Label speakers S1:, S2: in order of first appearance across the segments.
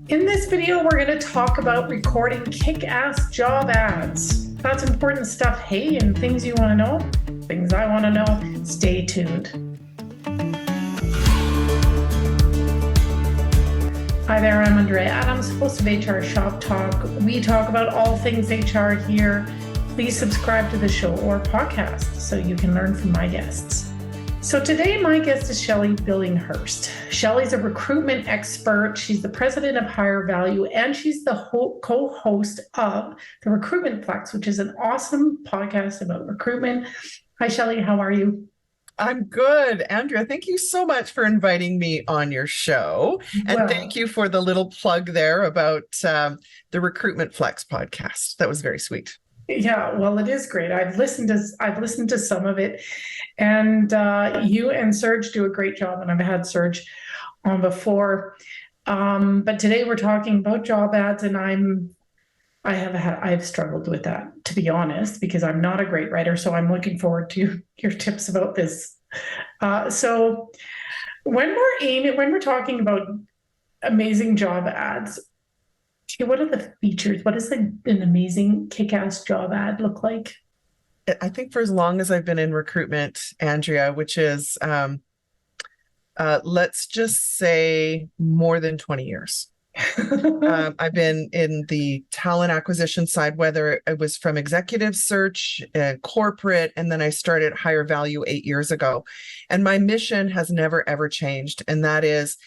S1: In this video, we're going to talk about recording kick-ass job ads. That's important stuff, hey, and things you want to know, things I want to know. Stay tuned. Hi there, I'm Andrea Adams, host of HR Shop Talk. We talk about all things HR here. Please subscribe to the show or podcast so you can learn from my guests. So today, my guest is Shelley Billinghurst. Shelley's a recruitment expert. She's the president of Higher Value, and she's the co-host of the Recruitment Flex, which is an awesome podcast about recruitment. Hi, Shelley. How are you?
S2: I'm good. Andrea, thank you so much for inviting me on your show. And thank you for the little plug there about the Recruitment Flex podcast. That was very sweet.
S1: Yeah, well, it is great. I've listened to some of it, and you and Serge do a great job, and I've had Serge on before. But today we're talking about job ads, and I've struggled with that, to be honest, because I'm not a great writer. So I'm looking forward to your tips about this. So when we're talking about amazing job ads, what are the features? What does an amazing kick-ass job ad look like?
S2: I think for as long as I've been in recruitment, Andrea, which is, let's just say more than 20 years. I've been in the talent acquisition side, whether it was from executive search, corporate, and then I started Higher Value 8 years ago. And my mission has never, ever changed. And that is,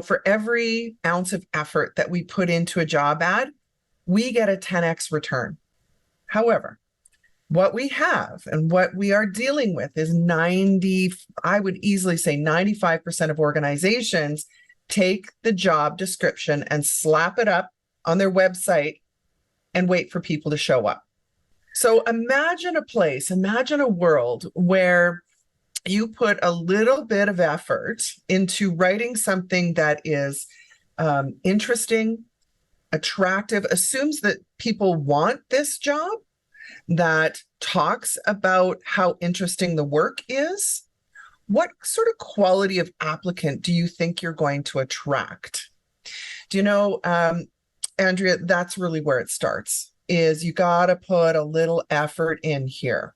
S2: for every ounce of effort that we put into a job ad, we get a 10x return. However, what we have and what we are dealing with is I would easily say 95% of organizations take the job description and slap it up on their website and wait for people to show up. So imagine a world where you put a little bit of effort into writing something that is interesting, attractive, assumes that people want this job, that talks about how interesting the work is. What sort of quality of applicant do you think you're going to attract? Do you know, Andrea, that's really where it starts, is you got to put a little effort in here.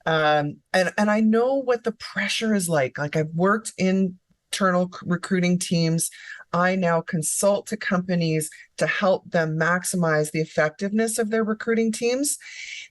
S2: And I know what the pressure is like. Like, I've worked in internal recruiting teams. I now consult to companies to help them maximize the effectiveness of their recruiting teams.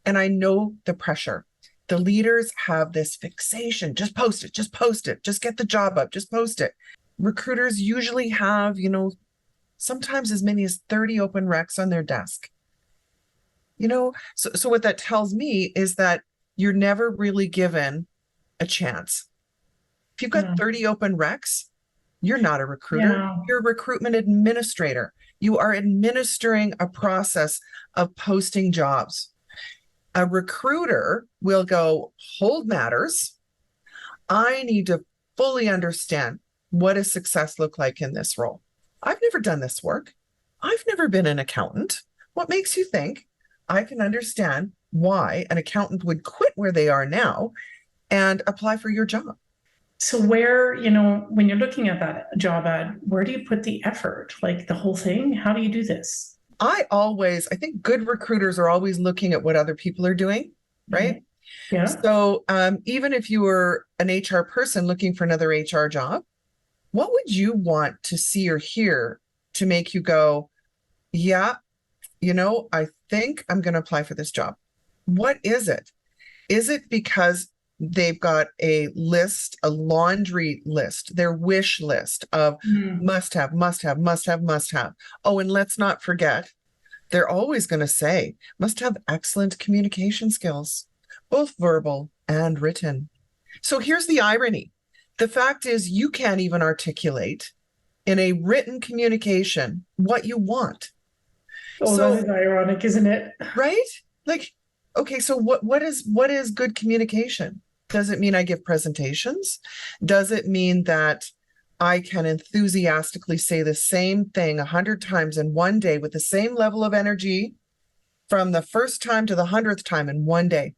S2: And I know the pressure. The leaders have this fixation. Just post it, just get the job up, just post it. Recruiters usually have, sometimes as many as 30 open recs on their desk. So what that tells me is that you're never really given a chance. If you've got 30 open recs, you're not a recruiter. Yeah. You're a recruitment administrator. You are administering a process of posting jobs. A recruiter will go, hold matters. I need to fully understand what does success look like in this role. I've never done this work. I've never been an accountant. What makes you think I can understand why an accountant would quit where they are now and apply for your job?
S1: So where, when you're looking at that job ad, where do you put the effort? Like the whole thing? How do you do this?
S2: I think good recruiters are always looking at what other people are doing, right?
S1: Yeah.
S2: So even if you were an HR person looking for another HR job, what would you want to see or hear to make you go, yeah, I think I'm going to apply for this job? What is it? Is it because they've got a laundry list, their wish list of must have. Oh, and let's not forget, they're always going to say, must have excellent communication skills, both verbal and written. So here's the irony. The fact is, you can't even articulate in a written communication what you want.
S1: Oh, so, that is ironic, isn't it?
S2: Right? Like, okay, so what is good communication? Does it mean I give presentations? Does it mean that I can enthusiastically say the same thing 100 times in one day with the same level of energy from the first time to the 100th time in one day?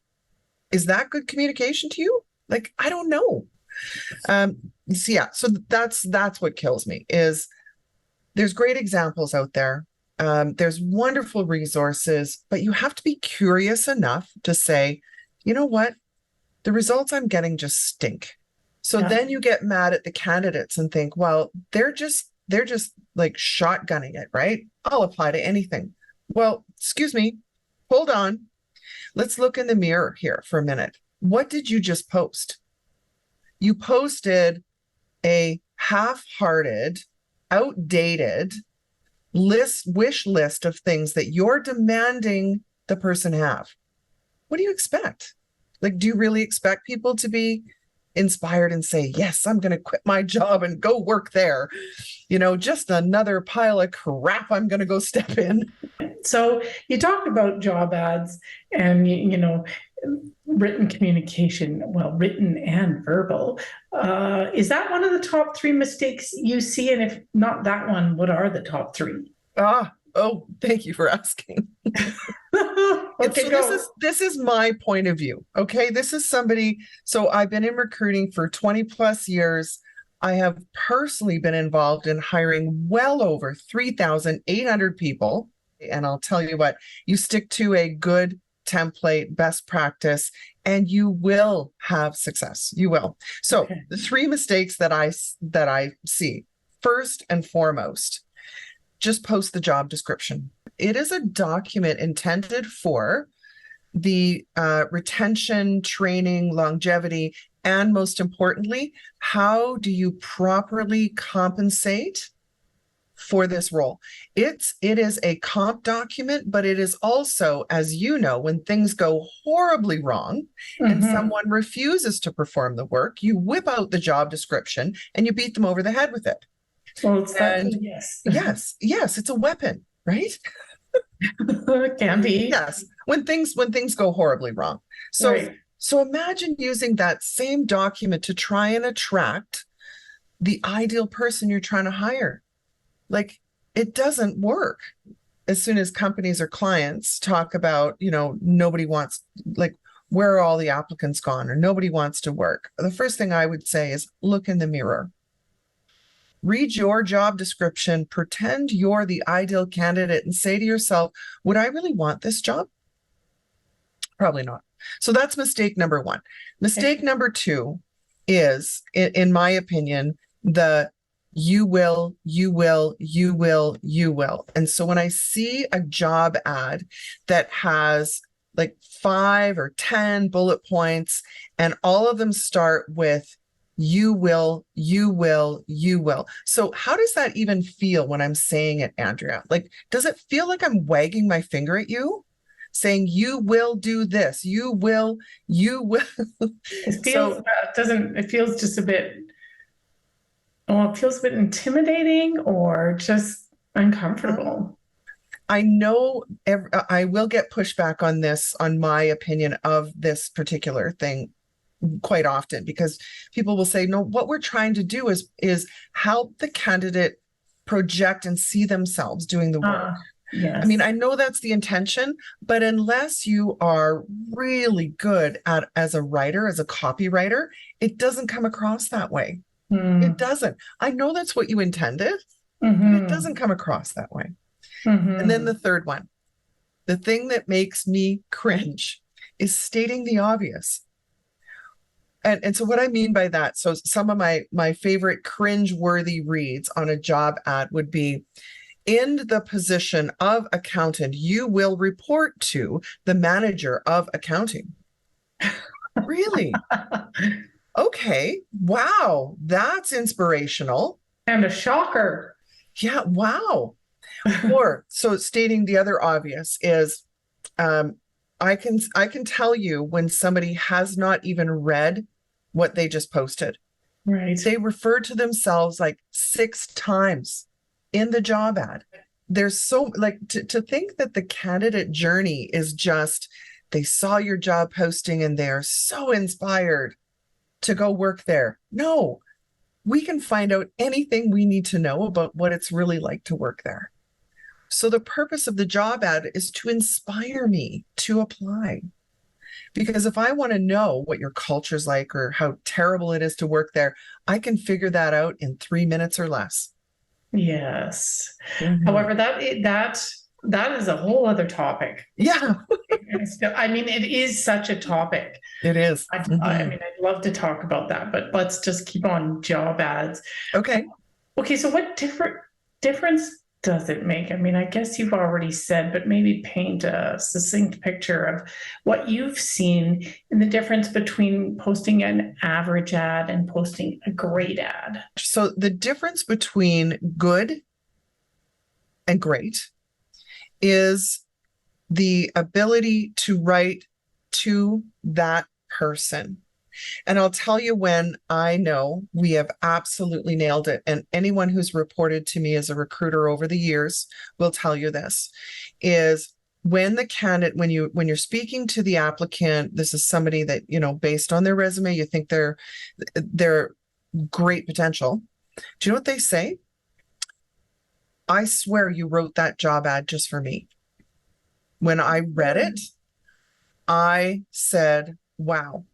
S2: Is that good communication to you? Like, I don't know. So that's what kills me is there's great examples out there. There's wonderful resources, but you have to be curious enough to say, you know what? The results I'm getting just stink. So then you get mad at the candidates and think, well, they're just like shotgunning it, right? I'll apply to anything. Well, excuse me, hold on. Let's look in the mirror here for a minute. What did you just post? You posted a half-hearted, outdated wish list of things that you're demanding the person have. What do you expect? Like, do you really expect people to be inspired and say, yes, I'm going to quit my job and go work there? Just another pile of crap I'm going to go step in.
S1: So you talked about job ads and, written communication, well, written and verbal. Is that one of the top 3 mistakes you see? And if not that one, what are the top 3?
S2: Oh, thank you for asking.
S1: Okay,
S2: so this is my point of view. Okay. This is somebody. So I've been in recruiting for 20 plus years. I have personally been involved in hiring well over 3,800 people. And I'll tell you what, you stick to a good template, best practice, and you will have success. You will. So the 3 mistakes that I see, first and foremost, just post the job description. It is a document intended for the retention, training, longevity, and most importantly, how do you properly compensate for this role? It is a comp document, but it is also, as you know, when things go horribly wrong and someone refuses to perform the work, you whip out the job description and you beat them over the head with it.
S1: Well, it's
S2: yes, it's a weapon, right?
S1: It can be.
S2: Yes, when things go horribly wrong. So imagine using that same document to try and attract the ideal person you're trying to hire. Like, it doesn't work. As soon as companies or clients talk about, nobody wants, like, where are all the applicants gone, or nobody wants to work, the first thing I would say is look in the mirror. Read your job description, pretend you're the ideal candidate, and say to yourself, would I really want this job? Probably not. So that's mistake number 1. Mistake number 2 is, in my opinion, the you will. And so when I see a job ad that has like 5 or 10 bullet points, and all of them start with you will. So how does that even feel when I'm saying it, Andrea? Like, does it feel like I'm wagging my finger at you, saying you will do this? You will.
S1: It feels, it feels just a bit, it feels a bit intimidating or just uncomfortable.
S2: I know I will get pushback on this, on my opinion of this particular thing, quite often, because people will say, no, what we're trying to do is help the candidate project and see themselves doing the work.
S1: Yes.
S2: I mean, I know that's the intention, but unless you are really good as a writer, as a copywriter, it doesn't come across that way. It doesn't. I know that's what you intended, but it doesn't come across that way. And then the third one, the thing that makes me cringe, is stating the obvious. And so what I mean by that, so some of my favorite cringe-worthy reads on a job ad would be, in the position of accountant, you will report to the manager of accounting. Really? Okay. Wow. That's inspirational.
S1: And a shocker.
S2: Yeah. Wow. Or so stating the other obvious is, I can tell you when somebody has not even read what they just posted.
S1: Right.
S2: They refer to themselves like 6 times in the job ad. There's so, like, to think that the candidate journey is just, they saw your job posting and they're so inspired to go work there. No, we can find out anything we need to know about what it's really like to work there. So the purpose of the job ad is to inspire me to apply. Because if I want to know what your culture's like or how terrible it is to work there, I can figure that out in 3 minutes or less.
S1: Yes.
S2: Mhm.
S1: However, that is a whole other topic.
S2: Yeah,
S1: I mean, it is such a topic.
S2: it is.
S1: I
S2: Mhm.
S1: mean, I'd love to talk about that, but let's just keep on job ads.
S2: Okay.
S1: Okay, so what difference does it make? I mean, I guess you've already said, but maybe paint a succinct picture of what you've seen in the difference between posting an average ad and posting a great ad.
S2: So the difference between good and great is the ability to write to that person. And I'll tell you when I know we have absolutely nailed it. And anyone who's reported to me as a recruiter over the years will tell you this is when the candidate, when you're speaking to the applicant, this is somebody that, based on their resume, you think they're great potential. Do you know what they say? I swear you wrote that job ad just for me. When I read it, I said, wow,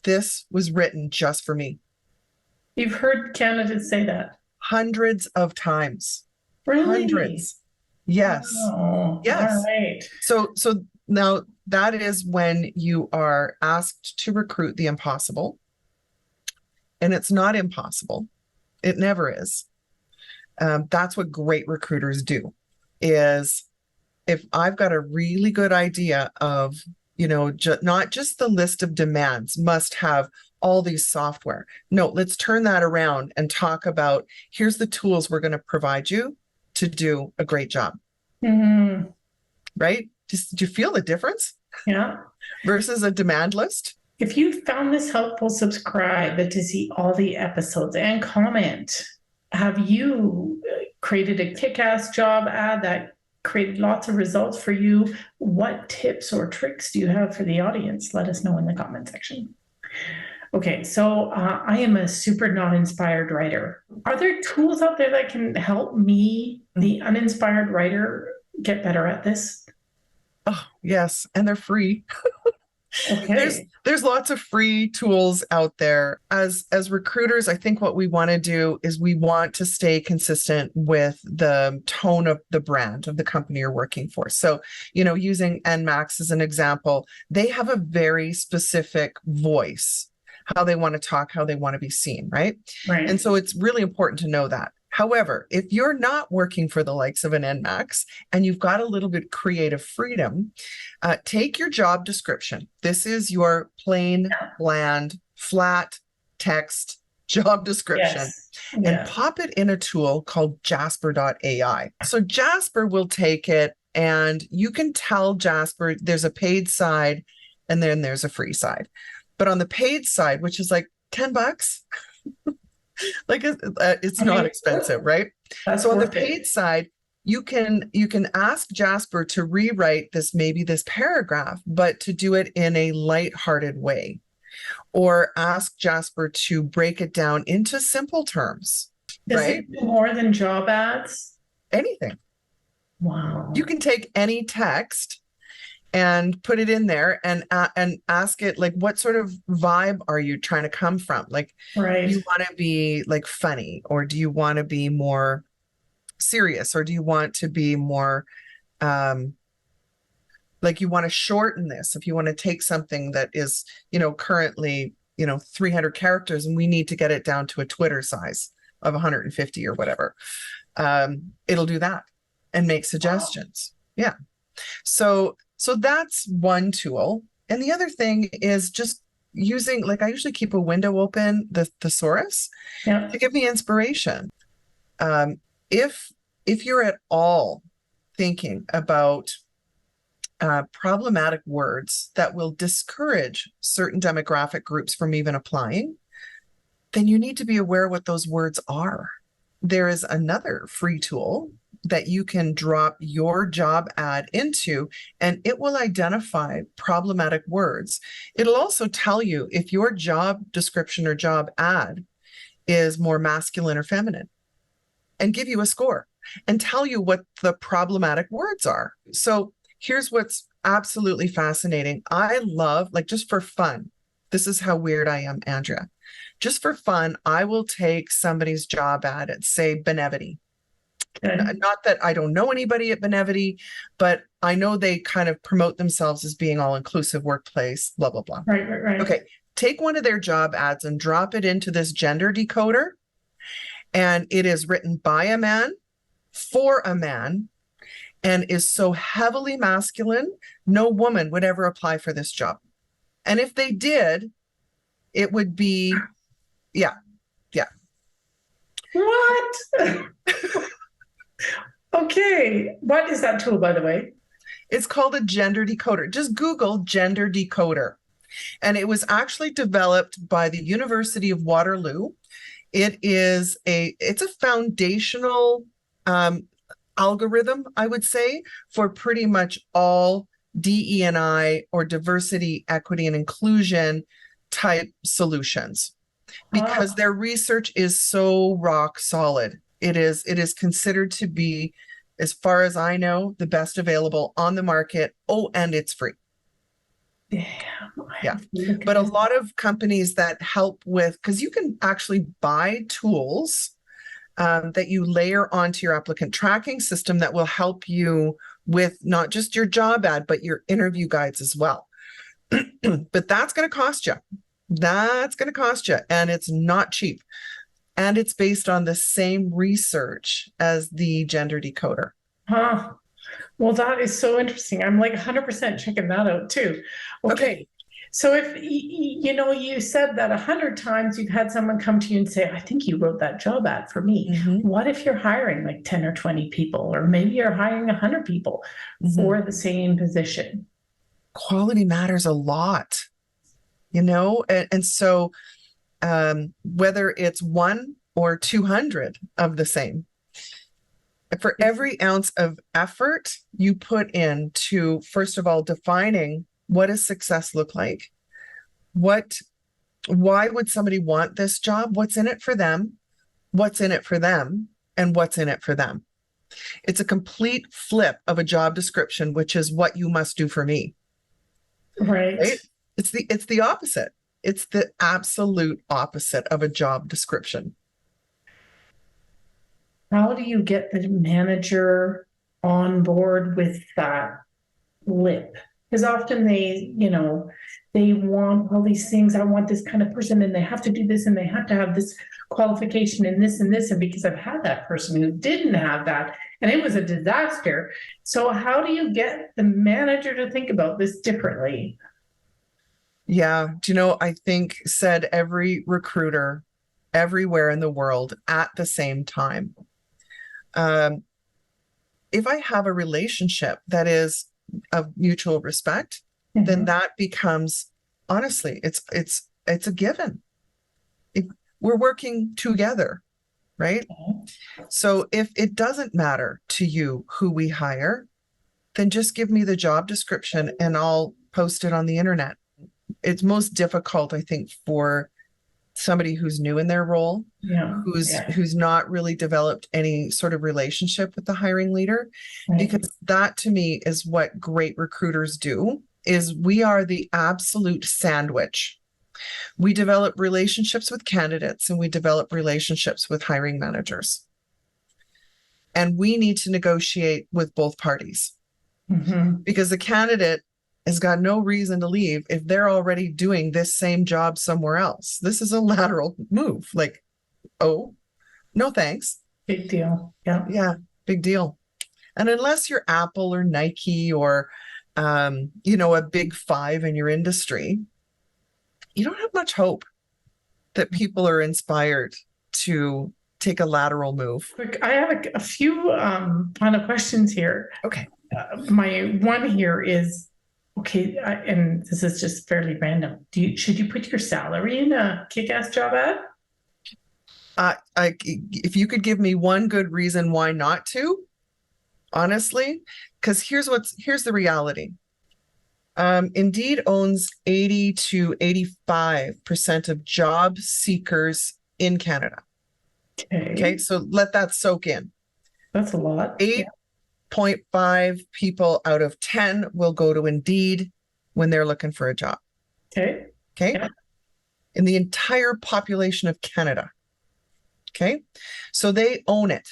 S2: this was written just for me.
S1: You've heard candidates say that.
S2: Hundreds of times.
S1: Really?
S2: Hundreds. Yes.
S1: Oh,
S2: Yes.
S1: all right.
S2: So now that is when you are asked to recruit the impossible. And it's not impossible. It never is. That's what great recruiters do is if I've got a really good idea of, not just the list of demands must have all these software. No, let's turn that around and talk about here's the tools we're going to provide you to do a great job.
S1: Mm-hmm.
S2: Right? Do you feel the difference?
S1: Yeah.
S2: Versus a demand list?
S1: If you found this helpful, subscribe to see all the episodes and comment. Have you created a kick-ass job ad that created lots of results for you? What tips or tricks do you have for the audience? Let us know in the comment section. Okay, so I am a super non-inspired writer. Are there tools out there that can help me, the uninspired writer, get better at this?
S2: Oh, yes, and they're free.
S1: Okay.
S2: There's lots of free tools out there. As recruiters, I think what we want to do is we want to stay consistent with the tone of the brand of the company you're working for. So, using NMAX as an example, they have a very specific voice, how they want to talk, how they want to be seen, right?
S1: Right.
S2: And so it's really important to know that. However, if you're not working for the likes of an NMAX and you've got a little bit creative freedom, take your job description. This is your plain, bland, flat text job description.
S1: Yes.
S2: And pop it in a tool called Jasper.ai. So Jasper will take it and you can tell Jasper there's a paid side and then there's a free side. But on the paid side, which is like $10, like it's not expensive, right? So on the paid side, you can ask Jasper to rewrite this paragraph, but to do it in a lighthearted way, or ask Jasper to break it down into simple terms.
S1: Does
S2: right?
S1: it do more than job ads?
S2: Anything.
S1: Wow.
S2: You can take any text and put it in there and ask it, like, what sort of vibe are you trying to come from? Like,
S1: right.
S2: do you want to be like funny, or do you want to be more serious, or do you want to be more like you want to shorten this? If you want to take something that is, currently, 300 characters and we need to get it down to a Twitter size of 150 or whatever, it'll do that and make suggestions. Wow. Yeah. So that's one tool. And the other thing is just using, like, I usually keep a window open, the thesaurus, to give me inspiration. If you're at all thinking about problematic words that will discourage certain demographic groups from even applying, then you need to be aware what those words are. There is another free tool that you can drop your job ad into, and it will identify problematic words. It'll also tell you if your job description or job ad is more masculine or feminine, and give you a score and tell you what the problematic words are. So here's what's absolutely fascinating. I love, like, just for fun, this is how weird I am, Andrea. Just for fun, I will take somebody's job ad at, say, Benevity.
S1: Okay.
S2: Not that I don't know anybody at Benevity, but I know they kind of promote themselves as being all-inclusive workplace, blah, blah, blah.
S1: Right.
S2: Okay, take one of their job ads and drop it into this gender decoder, and it is written by a man for a man and is so heavily masculine, no woman would ever apply for this job. And if they did, it would be, yeah.
S1: What? Okay. What is that tool, by the way?
S2: It's called a gender decoder. Just Google gender decoder. And it was actually developed by the University of Waterloo. It's a foundational algorithm, I would say, for pretty much all DE&I or diversity, equity, and inclusion type solutions, because their research is so rock solid. It is considered to be, as far as I know, the best available on the market. Oh, and it's free. Yeah. But a lot of companies that help with, because you can actually buy tools that you layer onto your applicant tracking system that will help you with not just your job ad, but your interview guides as well. But that's going to cost you. And it's not cheap. And it's based on the same research as the gender decoder.
S1: Huh. Well, that is so interesting. I'm like 100% checking that out too. Okay. So if, you said that 100 times you've had someone come to you and say, I think you wrote that job ad for me.
S2: Mm-hmm.
S1: What if you're hiring like 10 or 20 people, or maybe you're hiring 100 people for the same position?
S2: Quality matters a lot, and so whether it's 1 or 200 of the same, for every ounce of effort you put into, first of all, defining what does success look like? Why would somebody want this job? What's in it for them? What's in it for them? And what's in it for them? It's a complete flip of a job description, which is what you must do for me.
S1: Right?
S2: It's the opposite. It's the absolute opposite of a job description.
S1: How do you get the manager on board with that lip? Because often they want all these things. I want this kind of person, and they have to do this, and they have to have this qualification and this and this. And because I've had that person who didn't have that, and it was a disaster. So how do you get the manager to think about this differently?
S2: Yeah. I think said every recruiter everywhere in the world at the same time. If I have a relationship that is of mutual respect, then that becomes, honestly, it's a given. If we're working together, right? So if it doesn't matter to you who we hire, then just give me the job description and I'll post it on the internet. It's most difficult, I think, for somebody who's new in their role, who's not really developed any sort of relationship with the hiring leader, because that to me is what great recruiters do, is we are the absolute sandwich. We develop relationships with candidates and we develop relationships with hiring managers. And we need to negotiate with both parties, because the candidate has got no reason to leave if they're already doing this same job somewhere else. This is a lateral move. Like, oh, no thanks.
S1: Big deal. Yeah,
S2: big deal. And unless you're Apple or Nike or, a big five in your industry, you don't have much hope that people are inspired to take a lateral move.
S1: Quick, I have a few final questions here.
S2: Okay.
S1: My one here is, okay, and this is just fairly random. Should you put your salary in a kick-ass job ad?
S2: If you could give me one good reason why not to, honestly, because here's the reality. Indeed owns 80 to 85% of job seekers in Canada. Okay, so let that soak in.
S1: That's a lot.
S2: 8.5 people out of 10 will go to Indeed when they're looking for a job. Okay. Yeah. In the entire population of Canada. Okay. So they own it.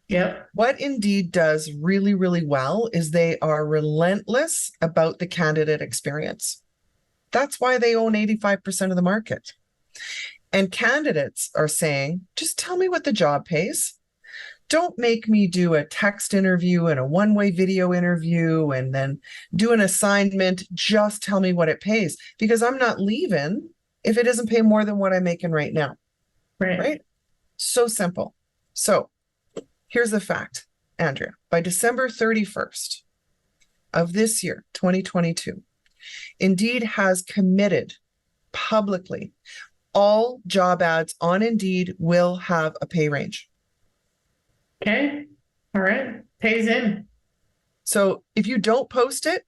S1: Yep.
S2: What Indeed does really, really well is they are relentless about the candidate experience. That's why they own 85% of the market. And candidates are saying, just tell me what the job pays. Don't make me do a text interview and a one-way video interview and then do an assignment. Just tell me what it pays, because I'm not leaving if it doesn't pay more than what I'm making right now. Right? So simple. So here's the fact, Andrea. By December 31st of this year, 2022, Indeed has committed publicly all job ads on Indeed will have a pay range.
S1: Okay. All right. Pays in.
S2: So if you don't post it,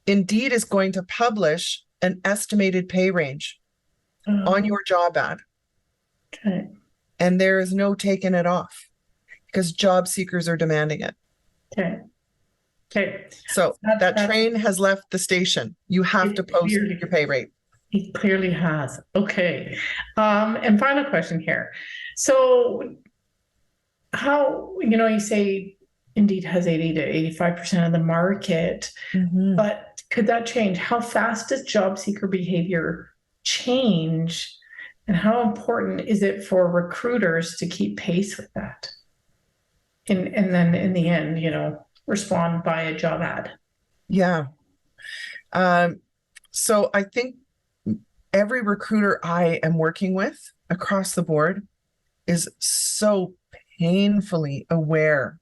S2: Indeed is going to publish an estimated pay range on your job ad.
S1: Okay.
S2: And there is no taking it off because job seekers are demanding it.
S1: Okay. Okay.
S2: So that train has left the station. You have to post your pay rate.
S1: It clearly has. Okay. And final question here. So how, you say Indeed has 80 to 85% of the market, but could that change? How fast does job seeker behavior change? And how important is it for recruiters to keep pace with that? And then in the end, respond by a job ad.
S2: Yeah. So I think every recruiter I am working with across the board is so painfully aware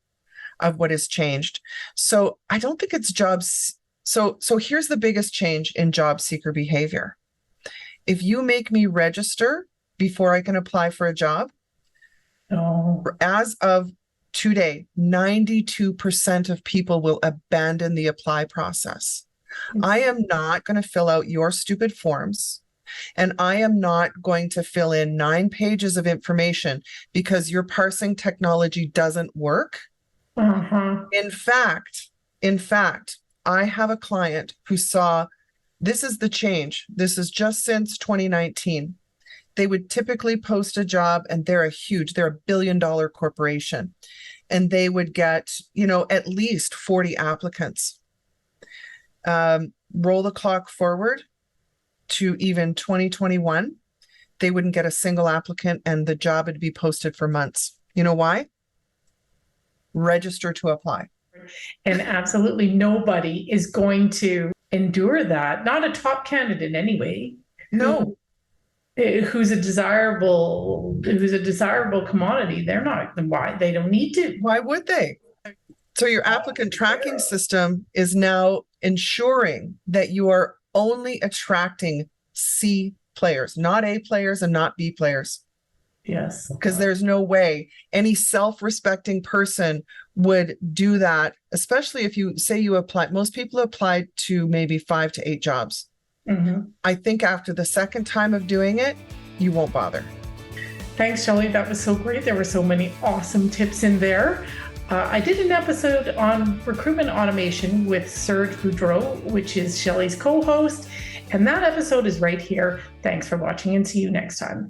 S2: of what has changed. So I don't think it's jobs. So here's the biggest change in job seeker behavior. If you make me register before I can apply for a job, as of today, 92% of people will abandon the apply process. I am not going to fill out your stupid forms, and I am not going to fill in 9 pages of information because your parsing technology doesn't work. In fact, I have a client who saw, this is the change. This is just since 2019. They would typically post a job, and they're a billion-dollar corporation, and they would get, at least 40 applicants. Roll the clock forward to even 2021, they wouldn't get a single applicant, and the job would be posted for months. You know why? Register to apply.
S1: And absolutely nobody is going to endure that. Not a top candidate anyway.
S2: No.
S1: Who's a desirable commodity. They're not. Why? They don't need to.
S2: Why would they? So your applicant tracking system is now ensuring that you are only attracting C players, not A players and not B players.
S1: Yes.
S2: Because there's no way any self-respecting person would do that, especially if you say you apply. Most people apply to maybe 5 to 8 jobs. I think after the second time of doing it, you won't bother.
S1: Thanks, Shelley. That was so great. There were so many awesome tips in there. I did an episode on recruitment automation with Serge Boudreau, which is Shelley's co-host. And that episode is right here. Thanks for watching, and see you next time.